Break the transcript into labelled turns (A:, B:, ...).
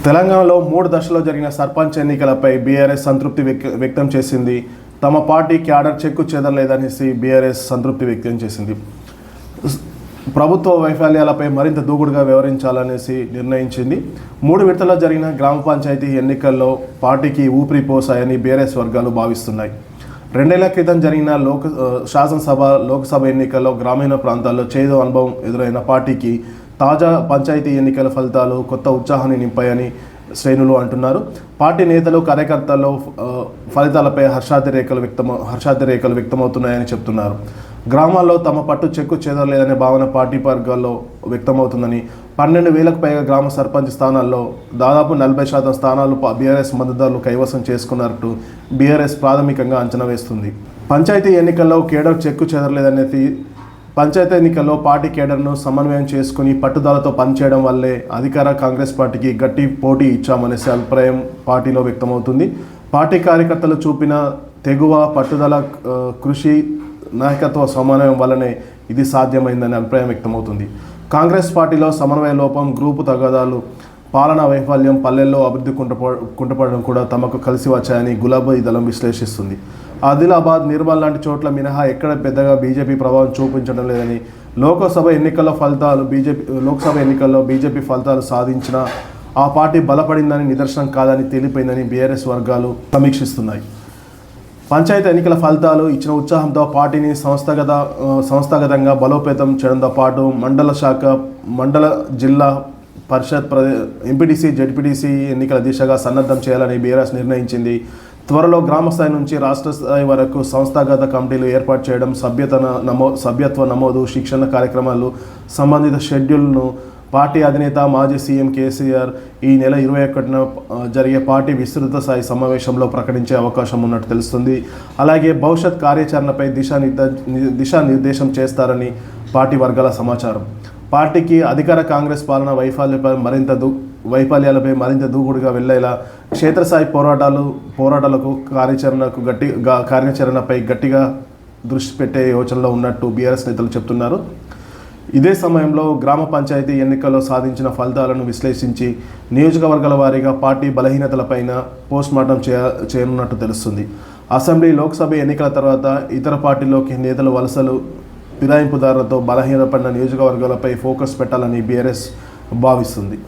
A: తెలంగాణలో 3 దశల్లో జరిగిన సర్పంచ్ ఎన్నికలపై బీఆర్ఎస్ సంతృప్తి వ్యక్తం చేసింది. తమ పార్టీ క్యాడర్ చెక్కు చెదరలేదనేసి బీఆర్ఎస్ సంతృప్తి వ్యక్తం చేసింది. ప్రభుత్వ వైఫల్యాలపై మరింత దూకుడుగా వ్యవహరించాలనేసి నిర్ణయించింది. 3 విడతల్లో జరిగిన గ్రామ పంచాయతీ ఎన్నికల్లో పార్టీకి ఊపిరి పోసాయని బీఆర్ఎస్ వర్గాలు భావిస్తున్నాయి. 2 ఏళ్ల క్రితం జరిగిన శాసనసభ, లోక్సభ ఎన్నికల్లో గ్రామీణ ప్రాంతాల్లో చేదు అనుభవం ఎదురైన పార్టీకి తాజా పంచాయతీ ఎన్నికల ఫలితాలు కొత్త ఉత్సాహాన్ని నింపాయని శ్రేణులు అంటున్నారు. పార్టీ నేతలు, కార్యకర్తల్లో ఫలితాలపై హర్షాతిరేకలు వ్యక్తమవుతున్నాయని చెప్తున్నారు. గ్రామాల్లో తమ పట్టు చెక్కు చెదరలేదనే భావన పార్టీ వర్గాల్లో వ్యక్తమవుతుందని, 12,000కు పైగా గ్రామ సర్పంచ్ స్థానాల్లో దాదాపు 40% స్థానాలు బీఆర్ఎస్ మద్దతుదారులు కైవసం చేసుకున్నట్టు బీఆర్ఎస్ ప్రాథమికంగా అంచనా వేస్తుంది. పంచాయతీ ఎన్నికల్లో కేడర్ చెక్కు చెదరలేదనేది పంచాయతీ ఎన్నికల్లో పార్టీ కేడర్ను సమన్వయం చేసుకుని పట్టుదలతో పనిచేయడం వల్లే అధికార కాంగ్రెస్ పార్టీకి గట్టి పోటీ ఇచ్చామనే అభిప్రాయం పార్టీలో వ్యక్తమవుతుంది. పార్టీ కార్యకర్తలు చూపిన తెగువ, పట్టుదల, కృషి, నాయకత్వ సమన్వయం వల్లనే ఇది సాధ్యమైందనే అభిప్రాయం వ్యక్తమవుతుంది. కాంగ్రెస్ పార్టీలో సమన్వయ లోపం, గ్రూపు తగాదాలు, పాలనా వైఫల్యం, పల్లెల్లో అభివృద్ధి కుంటపడడం కూడా తమకు కలిసి వచ్చాయని గులాబీ దళం విశ్లేషిస్తుంది. ఆదిలాబాద్, నిర్మల్ లాంటి చోట్ల మినహా ఎక్కడ పెద్దగా బీజేపీ ప్రభావం చూపించడం లేదని, లోక్సభ ఎన్నికల్లో బీజేపీ ఫలితాలు సాధించినా ఆ పార్టీ బలపడిందని నిదర్శనం కాదని తేలిపోయిందని బీఆర్ఎస్ వర్గాలు సమీక్షిస్తున్నాయి. పంచాయతీ ఎన్నికల ఫలితాలు ఇచ్చిన ఉత్సాహంతో పార్టీని సంస్థాగతంగా బలోపేతం చేయడంతో పాటు మండల శాఖ, మండల, జిల్లా పరిషత్, ఎంపీటీసీ, జెడ్పీటీసీ ఎన్నికల దిశగా సన్నద్ధం చేయాలని బీఆర్ఎస్ నిర్ణయించింది. త్వరలో గ్రామ స్థాయి నుంచి రాష్ట్ర స్థాయి వరకు సంస్థాగత కమిటీలు ఏర్పాటు చేయడం, సభ్యత్వ నమోదు, శిక్షణ కార్యక్రమాలు, సంబంధిత షెడ్యూల్ను పార్టీ అధినేత మాజీ సీఎం కేసీఆర్ ఈ నెల 21న జరిగే పార్టీ విస్తృత స్థాయి సమావేశంలో ప్రకటించే అవకాశం ఉన్నట్టు తెలుస్తుంది. అలాగే భవిష్యత్ కార్యాచరణపై దిశానిర్దేశం చేస్తారని పార్టీ వర్గాల సమాచారం. పార్టీకి అధికార కాంగ్రెస్ పాలన వైఫల్యాలపై మరింత దూకుడుగా వెళ్లేలా క్షేత్రస్థాయి పోరాటాలకు కార్యాచరణపై గట్టిగా దృష్టి పెట్టే యోచనలో ఉన్నట్టు బీఆర్ఎస్ నేతలు చెప్తున్నారు. ఇదే సమయంలో గ్రామ పంచాయతీ ఎన్నికల్లో సాధించిన ఫలితాలను విశ్లేషించి నియోజకవర్గాల వారీగా పార్టీ బలహీనతలపైన పోస్ట్మార్టం చేయనున్నట్టు తెలుస్తుంది. అసెంబ్లీ, లోక్సభ ఎన్నికల తర్వాత ఇతర పార్టీలోకి నేతలు వలసలు, ఫిరాయింపుదారులతో బలహీనపడిన నియోజకవర్గాలపై ఫోకస్ పెట్టాలని బీఆర్ఎస్ భావిస్తుంది.